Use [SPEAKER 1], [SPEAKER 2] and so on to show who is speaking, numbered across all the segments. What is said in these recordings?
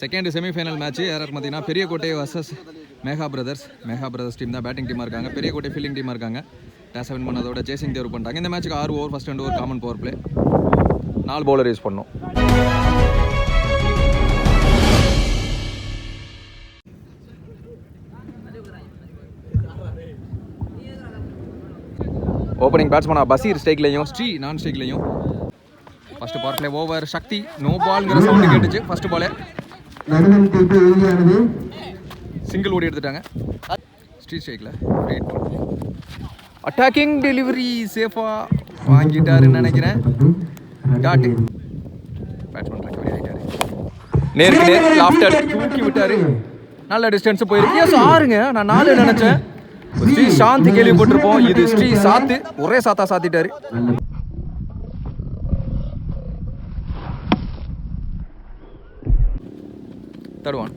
[SPEAKER 1] Second semi-final match யார் பார்த்தீங்கன்னா Periyakottai versus mega brothers team தான் பேட்டிங் டீமாக இருக்காங்க. பெரியகோட்டை ஃபீல்டிங் டீமாக இருக்காங்க. டாஸ் வின் பண்ணதோட சேசிங் தேர்வு பண்ணிட்டாங்க. இந்த மேட்ச்சுக்கு 6 over, first 2 over common power play, 4 bowler use பண்ணோம். ஓப்பனிங் பேட்ஸ்மேனா பசீர் ஸ்ட்ரைக்லையும் ஸ்ரீ நான் ஸ்ட்ரைக்லையும். First power play over. Sakthi no பால்ங்கிற சவுண்டு கேட்டுச்சு. ஃபர்ஸ்ட் பாலே சிங்கிள் ஓடி எடுத்துட்டாங்க. ஸ்ரீ ஸ்ட்ரைக்கில் அட்டாக்கிங் டெலிவரி சேஃபாக வாங்கிட்டாருன்னு நினைக்கிறேன். டாட் பேட்ஸ்மேன் ரெக்கவரி ஆகிட்டாரு. நேருக்கு நேர் லாஃப்டர் தூக்கி விட்டாரு. நல்ல டிஸ்டன்ஸ் போயிருக்கு. எஸ் ஆறுங்க, நான் 4 நினைச்சேன். ஸ்ரீ சாந்தி கேள்விப்பட்டிருப்போம். இது ஸ்ரீ சாத்து, ஒரே சாத்தா சாத்திட்டாரு. தருவான்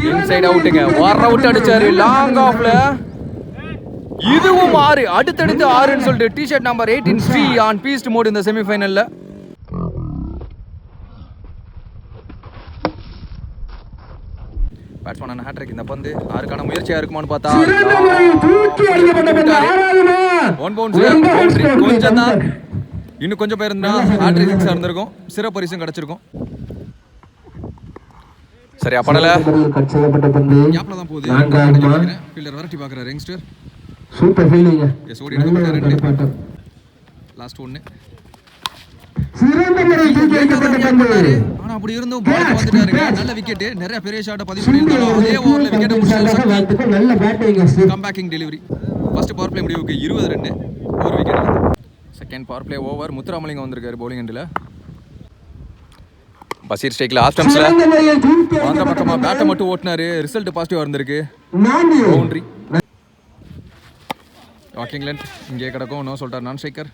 [SPEAKER 1] இன்சைட் அவுட்டுங்க. வார் அவுட் அடிச்சாரு லாங் ஆஃப்ல. இதுவும் 6, அடுத்தடுத்து 6ன்னு சொல்லிட்டு T-shirt number 18 Sri on beast mode இந்த செமிஃபைனல்ல. Batsman hat-trick. இந்த பந்து 6க்கான முயற்சியா இருக்குமான்னு பார்த்தா 1 பவுன்ஸ் கொஞ்சம் தான். இன்னும் கொஞ்சம் பேர் இருந்தா ஹேட்ரிக் 6 இருந்திருக்கும். சிறப்பு பரிசும் கிடைச்சிருக்கும். சரி அப்படல கேப்ல தான் போகுது. ஃபீல்டர் வரட்டி பார்க்குறாரு யங்ஸ்டர்.
[SPEAKER 2] Super fielding.
[SPEAKER 1] எஸ் ஓடி எடுத்து லாஸ்ட் 1. ஆனா அப்படி இருந்தும் பால் வந்துட்டாருங்க. நல்ல விக்கெட். நிறைய பெரிய ஷாட்டை பதிவு பண்ணியிருந்தாலும் அதே ஓவரில் விக்கெட்டை முடிச்சாரு.
[SPEAKER 2] நல்ல batting.
[SPEAKER 1] Comebacking delivery. First power play முடிவுக்கு 20 run, 1 wicket. Second power play over. Muthuramalingam வந்திருக்காரு பவுலிங் எண்டில். பசீர் ஸ்ட்ரைக்கில் ஆஃப் ஸ்டம்ப்ஸில் அந்த பக்கமாக பேட்டை மட்டும் ஓட்டினாரு. ரிசல்ட் பாசிட்டிவாக இருந்திருக்கு. பவுண்டரி. வாக்கிங் லென்த் இங்கே கிடக்கும். நோ சொல்லிட்டார் நான் ஸ்ட்ரைக்கர்.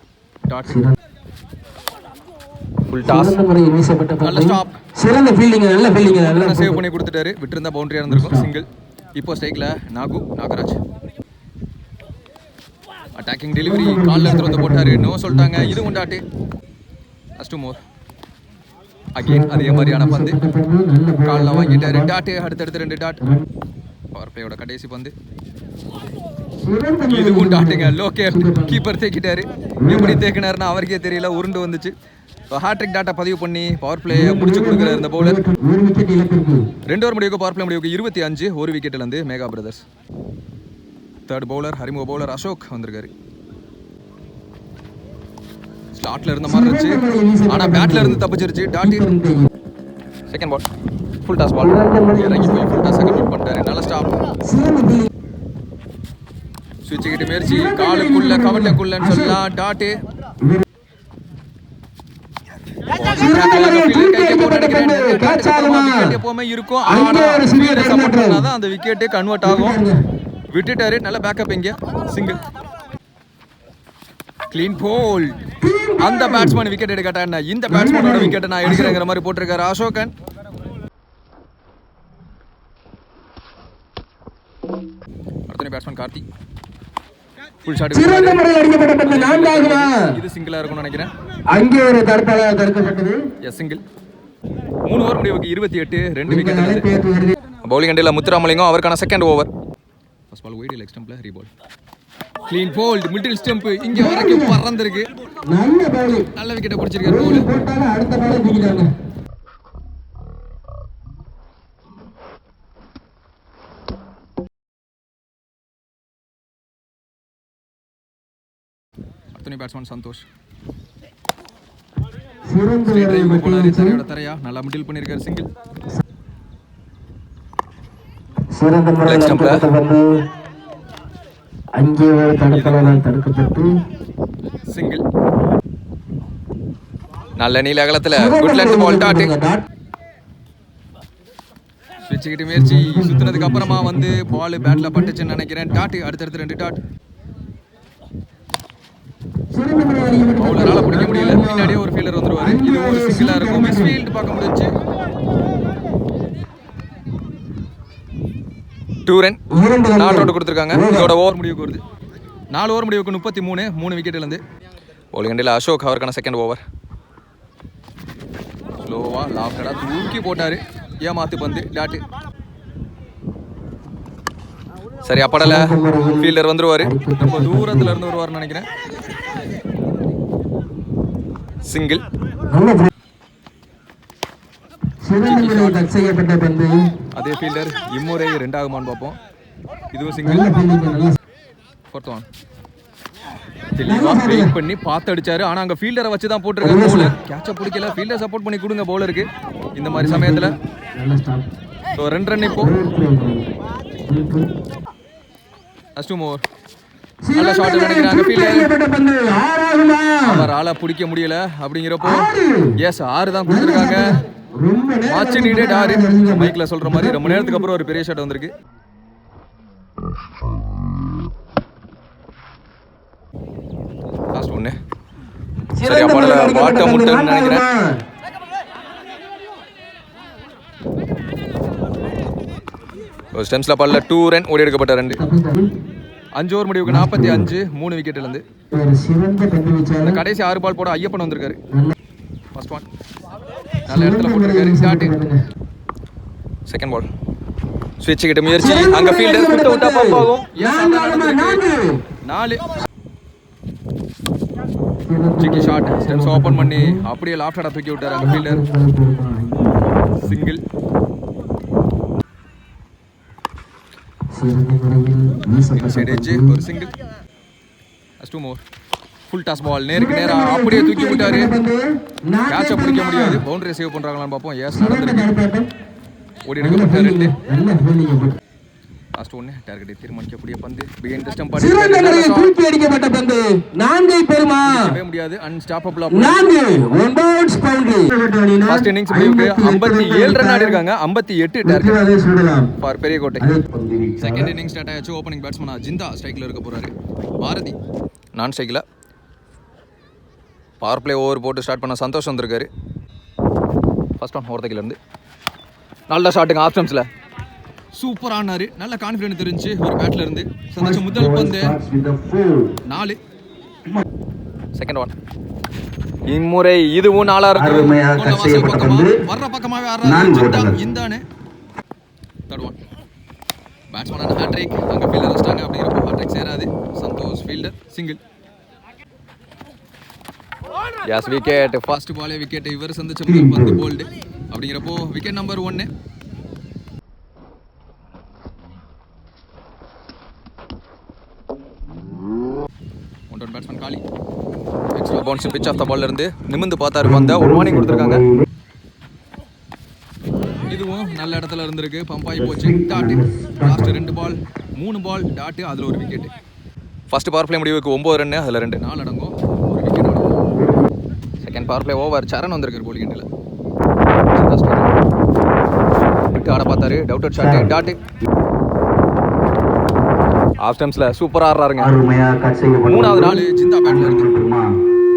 [SPEAKER 1] Dot full toss. நல்ல ஸ்டாப்.
[SPEAKER 2] சிறந்த ஃபீல்டிங். நல்ல ஃபீல்டிங்.
[SPEAKER 1] நல்லா சேவ் பண்ணி கொடுத்துட்டாரு. விட்டுருந்தா பவுண்டரியாக இருந்திருக்கும். சிங்கிள். இப்போ ஸ்ட்ரைக்கில் நாகராஜ். அட்டாக்கிங் டெலிவரி காலில் எடுத்து வந்து போட்டாரு. நோ சொல்லிட்டாங்க. இது உண்டாட்டு. லாஸ்ட் 2 மோர். அகெயின் அதே மாதிரியான பந்து காலில் வாங்கிட்டாரு. டாட்டு. அடுத்தடுத்து 2 டாட். பவர் பிளேயோட கடைசி பந்து. இதுவும் டாட்டுங்க. லோகே கீப்பர் தேக்கிட்டாரு. எப்படி தேக்கினாருன்னா அவருக்கே தெரியல. உருண்டு வந்துச்சு. ஹேட்ரிக் டாட்டா பதிவு பண்ணி பவர் பிளே முடிச்சு கொடுக்குறாரு இந்த பவுலர். 2 ஓவர் முடிவுக்கு பவர் பிளே முடிவுக்கு 25, 1 விக்கெட்ல இருந்து மேகா பிரதர்ஸ். தேர்ட் பவுலர் அறிமுக பவுலர் அசோக் வந்திருக்காரு. ஸ்லாட்ல இருந்த மாதிரி இருந்துச்சு, ஆனா பேட்ல இருந்து தப்பிச்சிருச்சு. டாட்டி second ball full toss ball இறங்கி போய் ஃபுல் டாஸ் கம்ப்ளீட் பண்ணிட்டாரு. நல்ல ஸ்டாப். சுவிட்ச் கிட்ட முயற்சி காலுக்குள்ள கவர்லக்குள்ளன்னு சொல்லலாம். டாட்டு எப்பவுமே இருக்கும். அந்த விக்கெட்டே கன்வெர்ட் ஆகும். விட்டுட்டாரு. நல்ல பேக்கப். இங்க சிங்கிள். கிளீன் போல். அந்த பேட்ஸ்மேன் விக்கெட் எடுக்கட்டா இந்த பேட்ஸ்மேனோட விக்கெட்டை நான் எடுக்கிறேங்கிற மாதிரி போட்டிருக்காரு அசோகன். அடுத்த பேட்ஸ்மேன் கார்த்தி. Full shot. இது சிங்கிளா இருக்கும்னு நினைக்கிறேன். அங்கே ஒரு தடுக்கப்பட்டது. S single. 3 ஓவர் முடிவுக்கு 28, 2 விக்கெட். பவுலிங் எண்டில் முத்துராமலிங்கம். அவருக்கான second over. First ball wide leg ஸ்டம்ப்ல ரீபால். Clean bowled. மிடில் ஸ்டம்ப் இங்க வரைக்கும் பறந்திருக்கு. நல்ல விக்கெட்டை பிடிச்சிருக்காரு பவுல். அடுத்த பால் தூக்கிட்டாங்க. அடுத்த பேட்ஸ்மேன் சந்தோஷ். தரையா நல்லா மிடில் பண்ணிருக்காரு. சிங்கிள்.
[SPEAKER 2] அங்கே ஒரு தடுக்கப்பட்டு
[SPEAKER 1] சிங்கிள். நல்ல நீல அகலத்துல குட் லென்த் பால். டாட். ஸ்விட்ச் கிட்ட முயற்சி சுத்தினதுக்கு அப்புறமா வந்து பால் பேட்ல பட்டுச்சுன்னு நினைக்கிறேன். டாட். அடுத்தடுத்து 2 டாட். பவுலரால பிடிக்க முடியல. பின்னாடியே ஒரு ஃபீல்டர் வந்துருவாரு. இது ஒரு சிங்கிளா இருக்கும். மிஸ் ஃபீல்ட் பார்க்க முடிஞ்சு. 2 ரன் நாட் அவுட் கொடுத்துருக்காங்க. இதோட ஓவர் முடிவுக்கு வருது. 4 ஓவர் முடிவுக்கு 33, 3 விக்கெட்ல இருந்து. பவுலிங் எண்டில் அசோக். அவருக்கான செகண்ட் ஓவர். ஸ்லோவா லாஃப்டடா தூக்கி போட்டாரு. ஏமாத்து பந்து டாட்டு. சரி அப்படல ஃபீல்டர் வந்துருவாரு. ரொம்ப தூரத்துல இருந்து வருவாருன்னு நினைக்கிறேன். சிங்கிள். அதே ஃபீல்டர் இம்முறை 2ஆகுமான்னு பார்ப்போம். இதுவும் சிங்கிள். Fourth one. தெளிவா வெயிட் பண்ணி பார்த்து அடிச்சாரு. ஆனா அங்க ஃபீல்டரை வச்சு தான் போட்டுருக்காரு பவுலர். கேட்ச பிடிக்கல. ஃபீல்டர் சப்போர்ட் பண்ணி கொடுங்க பவுலருக்கு இந்த மாதிரி சமயத்துல. ஸோ 2 ரன் இப்போ. First over. நல்ல ஷாட் நினைக்கிறாங்க ஃபீல்டர். அவரால பிடிக்க முடியல அப்படிங்கிறப்போ எஸ் 6 தான் கொடுத்துருக்காங்க. மாச்சு நீடட் 6. மைக்ல சொல்ற மாதிரி ரொம்ப நேரத்துக்கு அப்புறம் ஒரு பெரிய ஷாட் வந்திருக்கு. லாஸ்ட் ஒன்னு. சரியா படல பாட்ட முட்டுன்னு நினைக்கிறேன். ஒரு ஸ்டெம்ஸ்ல படல 2 ரன் ஓடி எடுக்கப்பட்ட 2. 5 ஓவர் முடிவுக்கு 45 3 விக்கெட்ல இருந்து. இந்த கடைசி 6 பால் போட ஐயப்பன் வந்திருக்காரு. ஃபர்ஸ்ட் ஒன் நல்ல இடத்துல போட்டுருக்காரு. ஸ்டார்ட். Second ball. ஸ்விட்ச் கிட்ட முயற்சி. அங்க ஃபீல்டர் குட்ட விட்டா பம்ப் ஆகும். 4. சிக்கி ஷாட். ஸ்டெம்ஸ் ஓபன் பண்ணி அப்படியே லாஃப்டடா தூக்கி விட்டாரு அங்க ஃபீல்டர். சிங்கிள். ஒரு single. First over. Full toss ball நேருக்கு நேரா அப்படியே தூக்கி விட்டாரு. கேட்ச பிடிக்க முடியாது. பவுண்டரி சேவ் பண்றாங்களான்னு பார்ப்போம். எஸ் நடந்திருக்கு. ஓடி எடுக்கப்பட்ட 2. லாஸ்ட் ஒன்னு. டார்கெட்டை தீர்மானிக்கக்கூடிய பந்து. பிஹைண்ட் தி ஸ்டம்ப்
[SPEAKER 2] தூக்கி அடிக்கப்பட்ட பந்து. 4 பெருமா
[SPEAKER 1] முடியாது. Unstoppable. 4 one bounce boundary. First innings முடிவுக்கு 57 ரன் ஆடி இருக்காங்க. 58 target for Periyakottai. Second innings start ஆயாச்சு. ஓபனிங் பேட்ஸ்மனா ஜிந்தா ஸ்ட்ரைக்ல இருக்க போறாரு. பாரதி நான் ஸ்ட்ரைக்ல. பவர் பிளே ஓவர் போட்டு ஸ்டார்ட் பண்ண சந்தோஷ் வந்திருக்காரு. ஃபர்ஸ்ட் ஒன் ஓவர் தைக்கல இருந்து நல்ல ஷாட்டுங்க ஆப்ஷன்ஸ்ல. சூப்பர் ஆனாரு. நல்ல கான்ஃபிடன்ஸ் தெரிஞ்சு ஒரு பேட்ல இருந்து. சந்தோஷம் முதல் பந்து 4. Second one. இம்முறை இதுவும் 4 இருக்கு. வர்ற பக்கமாவே ஆடுறாரு இந்தானே. Third one. பேட்ஸ்மேனான ஹேட்ரிக். அங்க ஃபீல்டர் வச்சிட்டாங்க அப்படிங்கிறப்போ ஹேட்ரிக் சேராது. Santhosh fielder single. Yes wicket. First பாலே விக்கெட். இவர் சந்திச்ச முதல் பந்து போல்டு அப்படிங்கிறப்போ விக்கெட் நம்பர் 1. பேட்ஸ்மேன் காலி. Extra bounce pitch off the பால்ல இருந்து நிமிந்து பார்த்தாரு பந்த. ஒரு வார்னிங் கொடுத்துருக்காங்க. இதுவும் நல்ல இடத்துல இருந்திருக்கு. பம்ப் ஆகி போச்சு. டாட். லாஸ்ட் 2 பால் 3 பால் டாட். அதுல ஒரு விக்கெட். ஃபர்ஸ்ட் பவர் பிளே முடிவுக்கு 9 ரன். அதுல 2 4 அடங்கும். ஒரு விக்கெட் அடங்கும். Second power play over. Saran வந்திருக்காரு போலிங் எண்ட்ல. விட்டு ஆட பார்த்தாரு. டவுட் ஷாட் டாட். ஆஃப் ஸ்டம்ப்ஸ்ல சூப்பரா ஆடுறாருங்க. 3வது நாள் ஜிந்தா பேட்ல இருக்கு.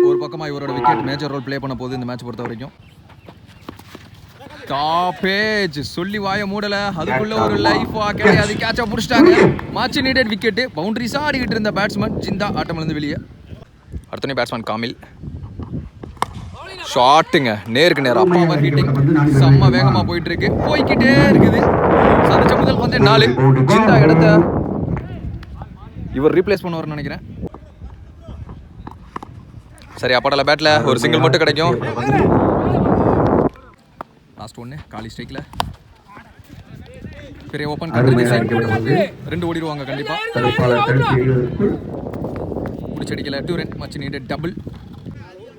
[SPEAKER 1] ஒரு பக்கமா இவரோட விக்கெட் மேஜர் ரோல் ப்ளே பண்ண போகுது இந்த மேட்ச் பொறுத்த வரைக்கும். டாப் ஏஜ் சொல்லி வாய மூடல. அதுக்குள்ள ஒரு லைஃப் கிடையாது. கேட்சா புடிச்சிட்டாங்க. மாச்சு நீடட் விக்கெட். பவுண்டரிஸா ஆடிக்கிட்டு இருந்த பேட்ஸ்மேன் ஜிந்தா ஆட்டம்ல இருந்து வெளியே. அடுத்த பேட்ஸ்மேன் காமில். ஷாட்டுங்க நேருக்கு நேரா. பவர் ஹிட்டிங் செம்ம வேகமா போயிட்டு இருக்கு. போய்கிட்டே இருக்குது. சந்திச்ச முதல் பந்து 4. ஜிந்தா இடத்த இவர் ரீப்ளேஸ் பண்ணுவார்னு நினைக்கிறேன். சரி அப்படல பேட்ல ஒரு சிங்கிள் மட்டும் கிடைக்கும். லாஸ்ட் ஒன்னு. காலி ஸ்ட்ரைக்ல பெரிய ஓபன் கண்ட்ரி 2 ஓடிடுவாங்க கண்டிப்பா. முடிச்சடிக்கல. 2 run. Much needed double.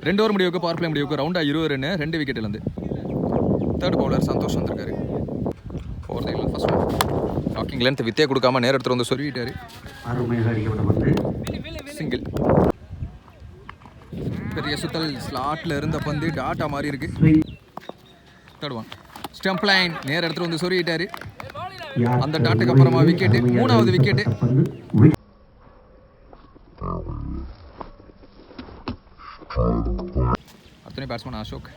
[SPEAKER 1] 2 over முடிவுக்கு பவர் பிளே முடிவுக்கு ரவுண்டா 20 ரன் 2 விக்கெட்ல இருந்து. தேர்ட் பவுலர் சந்தோஷ் வந்திருக்காரு. ஓவர் தைல ஃபர்ஸ்ட் ஒன். டாக்கிங் லென்த் வித்தே கொடுக்காம நேர எடுத்து வந்து சொருவிட்டாரு. சிங்கிள். பெரிய சுத்தல் ஸ்லாட்ல இருந்த பந்து டாட்டா மாதிரி இருக்கு. Third one. ஸ்டம்ப் லைன் நேர எடுத்து வந்து சொருவிட்டாரு. அந்த டாட்டுக்கு அப்புறமா விக்கெட். 3வது விக்கெட். அத்தனை பேட்ஸ்மேன் அசோக்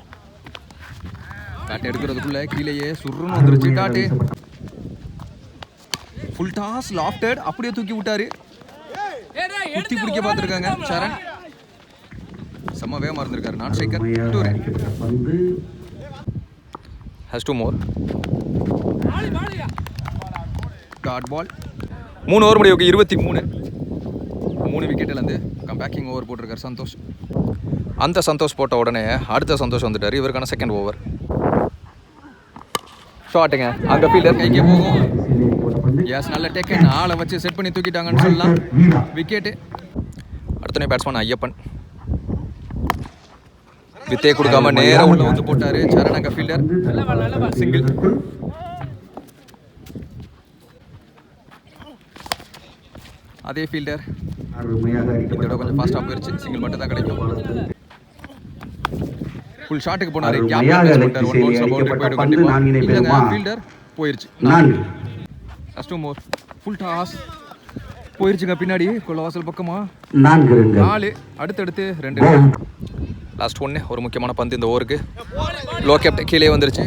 [SPEAKER 1] பேட் எடுக்கிறதுக்குள்ள கீழேயே சுருன்னு வந்துருச்சு. டாட்டு. Full toss lofted. அப்படியே தூக்கி விட்டாரு. குத்தி பிடிக்க பார்த்துருக்காங்க சரண். செம்ம வேகமா இருந்திருக்காரு. நான் striker. 2 run. has 2 more. Dot ball. 3 over முடிவுக்கு 23. 3 விக்கெட்டிலேருந்து கம்பேக்கிங் ஓவர் போட்டிருக்கார் சந்தோஷ். அந்த சந்தோஷ் போட்ட உடனே அடுத்த சந்தோஷ் வந்துட்டார். இவருக்கான செகண்ட் ஓவர். ஷாட்டுங்க, அங்கே ஃபீல்டர் கைக்கே போகும். எஸ், நல்ல டேக்கன். ஆளை வச்சு செட் பண்ணி தூக்கிட்டாங்கன்னு சொல்லலாம். விக்கெட்டு. அடுத்தனே பேட்ஸ்மேன் ஐயப்பன் வித்தே கொடுக்காம நேரம் உள்ள வந்து போட்டாரு. சரணங்க ஃபீல்டர் சிங்கிள். அதே ஃபீல்டர் இதோட கொஞ்சம் ஃபாஸ்ட்டாக போயிடுச்சு. சிங்கிள் மட்டும் தான் கிடைக்கும். ஃபுல் ஷாட்டுக்கு போனாரு. கேப் பண்ணிட்டார். 1 பவுன்ஸ்ல பவுண்டரி போய்டும் கண்டிப்பா. இல்லங்க, ஃபீல்டர் போயிருச்சு. ஃபர்ஸ்ட் மோர் ஃபுல் டாஸ் போயிருச்சுங்க. பின்னாடி கொள்ளவாசல் பக்கமா 4. அடுத்தடுத்து 2. லாஸ்ட் 1. ஒரு முக்கியமான பந்து இந்த ஓவருக்கு. லோ கேப்ட் கீழே வந்துருச்சு.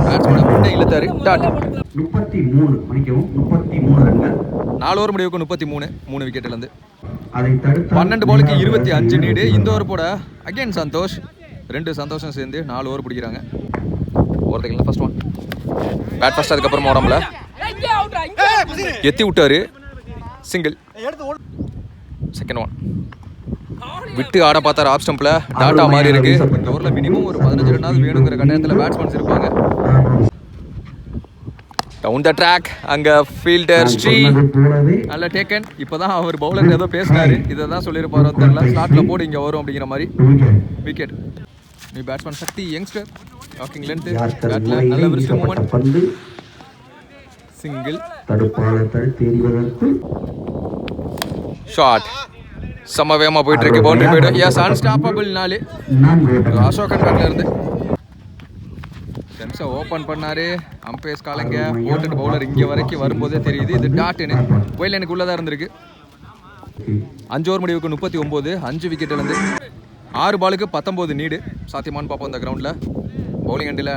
[SPEAKER 1] பேட்ஸ்மேன் முன்னே இழுத்தாரு. டாட். 33 ரன்கள். 4 ஓவர் முடிவுக்கு 33. 3 விக்கெட்லேருந்து 12 பாலுக்கு 25 நீடு. இந்த ஓவர் போட அகைன் சந்தோஷ். 2 சந்தோஷம் சேர்ந்து 4 ஓவர் பிடிக்கிறாங்க. ஓவர்டேக்கில் ஃபர்ஸ்ட் 1 பேட் ஃபர்ஸ்ட். அதுக்கப்புறமா உடம்புல எத்தி விட்டாரு. சிங்கிள். செகண்ட் 1 விட்டு ஆட பார்த்தார். ஆஃப் ஸ்டம்பில் டாட்டா மாதிரி இருக்கு. இந்த ஓவரில் மினிமம் ஒரு 15 ரன்னாவது வேணுங்கிற கட்டாயத்தில் பேட்ஸ்மேன்ஸ் இருப்பாங்க. Down the track. அங்கே ஃபீல்டர் ஸ்ரீ நல்ல டேக்கன். இப்போ தான் அவர் பவுலர் ஏதோ பேசினாரு. இதை தான் சொல்லியிருப்பார். தெரியல, ஸ்லாட்டில் போடு இங்கே வரும் அப்படிங்கிற மாதிரி. விக்கெட். நீ பேட்ஸ்மேன் சக்தி யங்ஸ்டர். Walking length. பேட்டில் நல்ல விரிஸ்ட் மூவ்மெண்ட். சிங்கிள். ஷாட். செம்ம வேகமாக போயிட்டு இருக்கு. பவுண்டரி போய்டும். S, unstoppable. 4. அசோகன் பேட்ல இருந்து டென்ஸை ஓப்பன் பண்ணாரு. அம்பையர்ஸ் காலங்க போட்டுட்டு பவுலர் இங்கே வரைக்கும் வரும்போதே தெரியுது இது டாட்டுன்னு. ஒயில் எனக்கு உள்ளதாக இருந்திருக்கு. 5 ஓவர் முடிவுக்கு 39. 5 விக்கெட்லேருந்து 6 பாலுக்கு 19 நீடு. சாத்தியமானு பார்ப்போம் இந்த கிரவுண்டில். பவுலிங் அண்டில்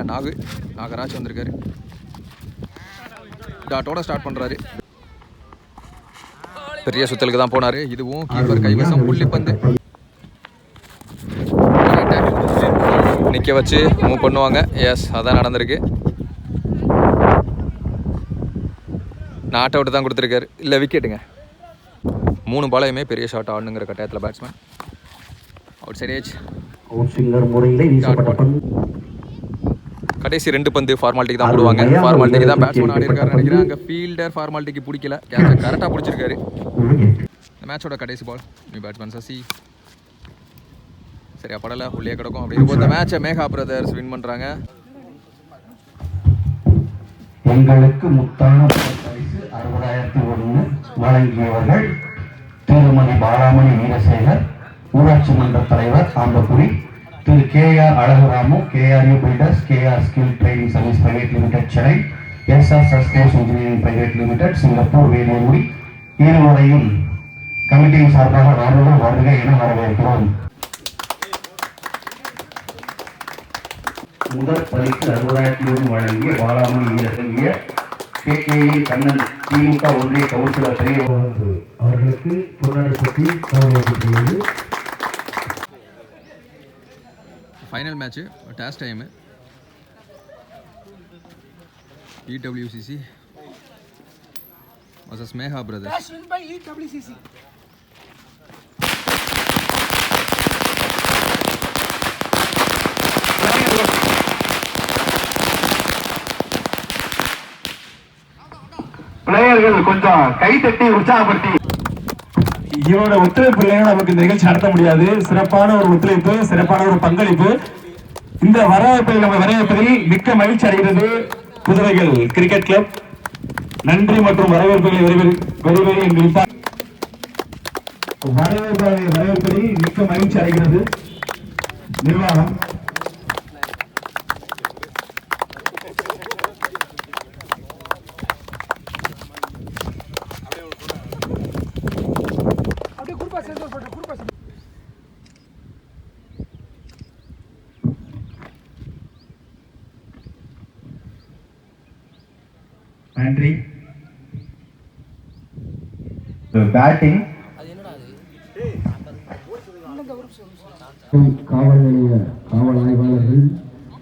[SPEAKER 1] நாகராஜ் வந்திருக்காரு. டாட்டோட ஸ்டார்ட் பண்ணுறாரு. பெரிய சுத்தலுக்கு தான் போனார். இதுவும் கீப்பர் கைவசம். புள்ளிப்பந்து நிற்க வச்சு மூவ் பண்ணுவாங்க. எஸ், அதான் நடந்திருக்கு. நாட் அவுட் தான் கொடுத்துருக்காரு. இல்லை, விக்கெட்டுங்க. 3 பாலையுமே பெரிய ஷாட் ஆடணுங்கிற கட்டாயத்தில் பேட்ஸ்மேன். Out side age. கடைசி 2 பந்து ஃபார்மாலிட்டிக்கு தான் போடுவாங்க. ஃபார்மாலிட்டிக்கு தான் பேட்ஸ்மேன் ஆடி இருக்காரு நினைக்கிறேன். அங்கே ஃபீல்டர் ஃபார்மாலிட்டிக்கு பிடிக்கல. கேட்சை கரெக்டாக பிடிச்சிருக்காரு. இந்த மேட்சோட கடைசி பால். நியூ பேட்ஸ்மேன் சசி சரியா படலை. உள்ளே கிடக்கும். அப்படி இருக்கும். இந்த மேட்சை மேகா பிரதர்ஸ் வின் பண்ணுறாங்க.
[SPEAKER 3] எங்களுக்கு முத்தான பரிசு 60,001 வழங்கியவர்கள் திருமதி பாலாமணி வீரசேகர், ஊராட்சி மன்ற தலைவர் Ambakudi, Thiru KR Azhaguramu, KRU builders, KR skill training service private limited Chennai, SR சஸ்டேஸ் engineering private limited Singapore Velurkudi, இருவரையும் கமிட்டியின் சார்பாக வருக என வரவேற்கிறோம். முதல் பரிசு 60,001 வழங்கிய பாலாமணி வீரசேகர், KKE கண்ணன், திமுக ஒன்றிய கவுன்சிலர் பெரிய அவர்களுக்கு பொன்னாடை பற்றி கௌரவிக்கப்படுகிறது.
[SPEAKER 1] ஃபைனல் மேட்ச்சு டேஸ்ட் time. EWCC vs Mega Brothers.
[SPEAKER 3] பிளேயர்கள் கொஞ்சம் கை தட்டி உற்சாகப்படுத்தி.
[SPEAKER 4] இவரோட ஒத்துழைப்பு இல்லைன்னா நமக்கு இந்த நிகழ்ச்சி நடத்த முடியாது. சிறப்பான ஒரு ஒத்துழைப்பு, சிறப்பான ஒரு பங்களிப்பு. இந்த வரவேற்பை நம்ம வரவேற்பதில் மிக்க மகிழ்ச்சி அடைகிறது புதுவைகள் கிரிக்கெட் கிளப். நன்றி மற்றும் வரவேற்புகளை விரைவில் எங்களுக்கு வரவேற்பதில் மிக்க மகிழ்ச்சி அடைகிறது நிர்வாகம்.
[SPEAKER 3] நன்றி. பேட்டிங்
[SPEAKER 2] காவல் நிலைய காவல் ஆய்வாளர்கள்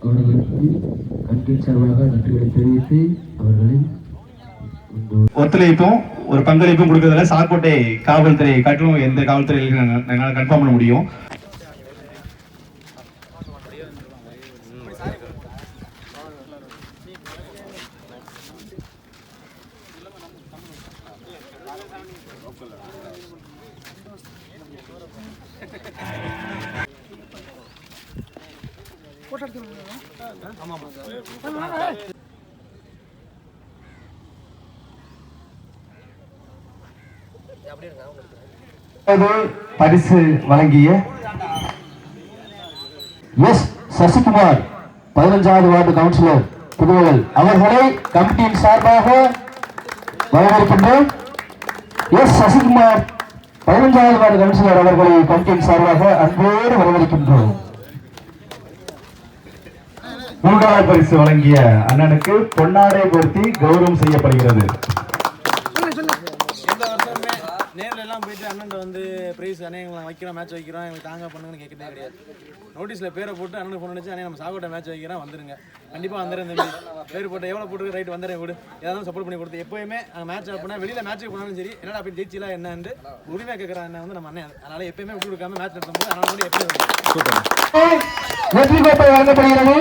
[SPEAKER 2] அவர்களுக்கு கண்டின் சார்பாக நன்றிகளை தெரிவித்து அவர்களை
[SPEAKER 4] ஒத்துழைப்பும் ஒரு பங்களிப்பும் கொடுக்கறதுல சாக்கோட்டை காவல்துறை காட்டிலும் எந்த காவல்துறையிலும் என்னால் கன்ஃபார்ம் பண்ண முடியும். பரிசு வழங்கிய
[SPEAKER 3] எஸ் சசிகுமார் 15வது வார்டு கவுன்சிலர் புதுவகல் அவர்களை கமிட்டியின் சார்பாக வரவேற்கின்றோம். எஸ் சசிகுமார் 15வது வார்டு கவுன்சிலர் அவர்களை கமிட்டியின் சார்பாக அன்போடு வரவேற்கின்றோம்.
[SPEAKER 4] 3வது பரிசு வழங்கிய அண்ணனுக்கு பொன்னாடை பொருத்தி கௌரவம் செய்யப்படுகிறது.
[SPEAKER 5] நேரில் எல்லாம் போயிட்டு அண்ணன் வந்து ப்ரைஸ் அண்ணே எங்களை வைக்கிறோம் மேட்ச் வைக்கிறோம் எங்களுக்கு தாங்க பண்ணுங்கன்னு கேட்கட்டே கிடையாது. நோட்டீஸில் பேரை போட்டு அண்ணனுக்கு ஃபோன் அடிச்சு அண்ணே நம்ம சாக்கோட்டை மேட்ச் வைக்கிறோம் வந்துருங்க, கண்டிப்பாக வந்துடுறேன். இந்த பேர் போட்டு எவ்வளோ போட்டு ரைட் வந்துடுறேன் விடு, ஏதாவது சப்போர்ட் பண்ணி கொடுத்து எப்போயுமே மேட்ச் அப்படின்னா வெளியில் மேட்ச்சுக்கு போனாலும் சரி என்னடா அப்படி ஜெயிச்சிலாம் என்னன்னு உரிமையாக கேட்குற அண்ணன் வந்து நம்ம அண்ணன். அதனால எப்பயுமே விட்டு கொடுக்காம மேட்ச் நடத்தும்போது அதனால வந்து எப்பயும்
[SPEAKER 3] வெற்றி கோப்பை வழங்கப்படுகிறது.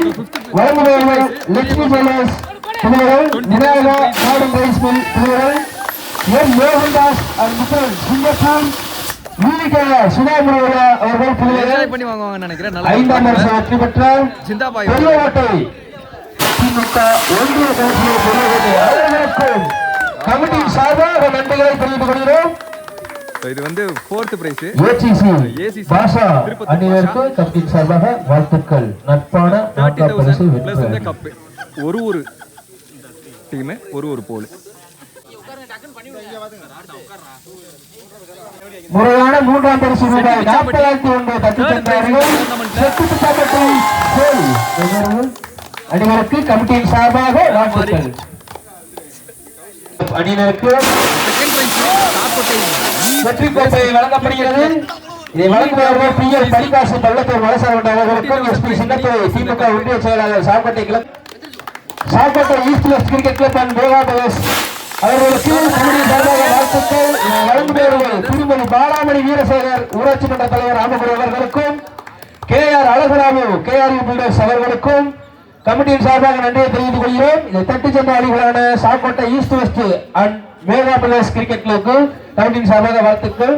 [SPEAKER 3] வழங்குபவர்கள் Lakshmi jewellers Puduvagal, Vinayaka modern rice mill Puduvagal, M Mohandas மற்றும் சுந்தர்சாமி சுதாமுருகா அவர்கள் புதுவகல்
[SPEAKER 1] பண்ணி வாங்குவாங்கன்னு நினைக்கிறேன்.
[SPEAKER 3] 5ஆம் வருஷம் வெற்றி பெற்ற
[SPEAKER 1] சிந்தாபாய்
[SPEAKER 3] பெரியகோட்டை திமுக ஒன்றிய கவுன்சிலர் பெரியகோட்டை அவர்களுக்கும் கமிட்டியின் சார்பாக நன்றிகளை தெரிவித்துக் கொள்கிறோம்.
[SPEAKER 1] இது வந்து 4th பிரைஸ்
[SPEAKER 3] ஏசிசி பாஷா அணியினருக்கு கமிட்டியின் சார்பாக வாழ்த்துக்கள். நட்பான 4ஆம் பரிசு வெற்றி.
[SPEAKER 1] கப் ஒரு டீம் ஒரு போல்
[SPEAKER 3] முறையான 3ஆம் பரிசு ரூபாய் 40,001 தட்டி சென்றார்கள். அணியினருக்கு கமிட்டியின் சார்பாக வாழ்த்துக்கள். அணியினருக்கு வெற்றி கோப்பை வழங்கப்படுகிறது. இதை வழங்குபவர்கள் பி.எல். பரிகாசு பள்ளத்தூர் வளசரவன் அவர்களுக்கும் எஸ்.பி. சின்னத்துறை திமுக ஒன்றிய செயலாளர் Sakkottai east west cricket club and Megha powers அவர்களுக்கு கமிட்டியின் சார்பாக வாழ்த்துக்கள். வழங்குபவர்கள் திருமதி பாலாமணி வீரசேகர் ஊராட்சி மன்ற தலைவர் ராமகுரு அவர்களுக்கும் கே.ஆர். அழகுராமு கே.ஆர்.யு பில்டர்ஸ் அவர்களுக்கும் கமிட்டியின் சார்பாக நன்றியை தெரிவித்துக் கொள்கிறோம். இதை தட்டி சென்ற அணிகளான Sakkottai east west and Megha Powers cricket கிளப்புக்கு கமிட்டியின் சார்பாக வாழ்த்துக்கள்.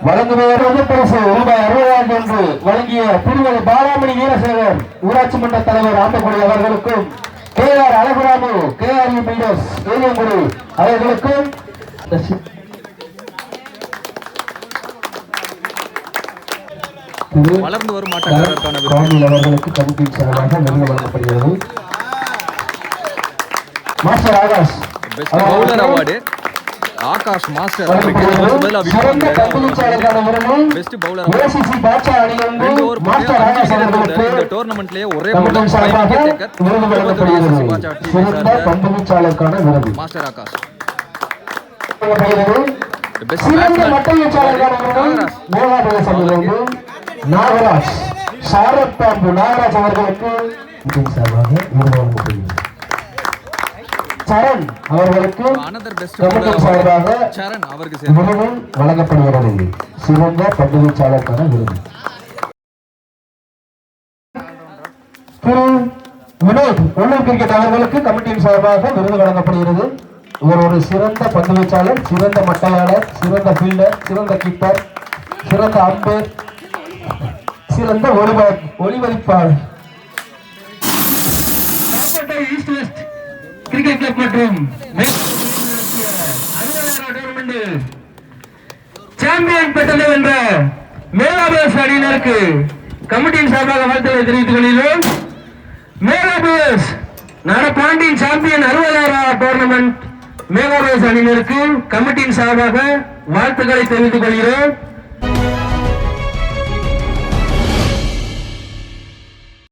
[SPEAKER 3] வழங்குபவர் பரிசு ரூபாய் 60,000 என்று வழங்கிய திருமதி பாலாமணி வீரசேகர் ஊராட்சி மன்ற தலைவர் ராமகுரு அவர்களுக்கும் கே.ஆர். அழகுராமு கே.ஆர்.யு பில்டர்ஸ் ஏலியங்குடி அவர்களுக்கும்
[SPEAKER 1] வளர்ந்து வரும் மாட்டக்காரருக்கான
[SPEAKER 3] அவர்களுக்கு கமிட்டியின் சார்பாக நன்றிகள் வழங்கப்படுகிறது. Master Akash
[SPEAKER 1] best bowler award Akash master
[SPEAKER 3] சிறந்த பந்துவீச்சாளருக்கான விருது
[SPEAKER 1] பெஸ்ட் பவுலர்
[SPEAKER 3] ஏசிசி பாட்சா அணியிலிருந்து மாஸ்டர் ஆகாஷ் அவர்களுக்கு
[SPEAKER 1] இந்த டோர்னமெண்ட்லயே ஒரே
[SPEAKER 3] கமிட்டியின் சார்பாக விருது வழங்கப்படுகிறது. சிறந்த பந்துவீச்சாளருக்கான விருது
[SPEAKER 1] மாஸ்டர் ஆகாஷ்.
[SPEAKER 3] சிறந்த மட்டை வீச்சாளருக்கான விருது மேகா பவர்ஸ் அணியிலிருந்து நாகராஜ் சாரத் பாம்பு நாகராஜ் அவர்களுக்கு கமிட்டியின் சார்பாக விருது வழங்கப்படுகிறது. சரண் அவர்களுக்கு கமிட்டியின் சார்பாக விருது வழங்கப்படுகிறது. சிறந்த பந்துவீச்சாளருக்கான விருது. திரு வினோத் உள்ளூர் கிரிக்கெட் அவர்களுக்கு கமிட்டியின் சார்பாக விருது வழங்கப்படுகிறது. இவர் ஒரு சிறந்த பந்துவீச்சாளர், சிறந்த மட்டையாளர், சிறந்த ஃபீல்டர், சிறந்த கீப்பர், சிறந்த அம்பையர், சிறந்த ஒளிபரப்பாளர். ஈஸ்ட் வெஸ்ட் கிரிக்கெட் கிளப் மற்றும் சாம்பியன் பட்டத்தை வென்ற மேலாபேஸ் அணியினருக்கு கமிட்டியின் சார்பாக வாழ்த்துக்களை தெரிவித்துக் கொள்கிறோம். மேலாபேஸ் நடப்பாண்டின் சாம்பியன் 60,000 டோர்னமெண்ட் மேலாபேஸ் அணியினருக்கு கமிட்டியின் சார்பாக வாழ்த்துக்களை தெரிவித்துக் கொள்கிறோம்.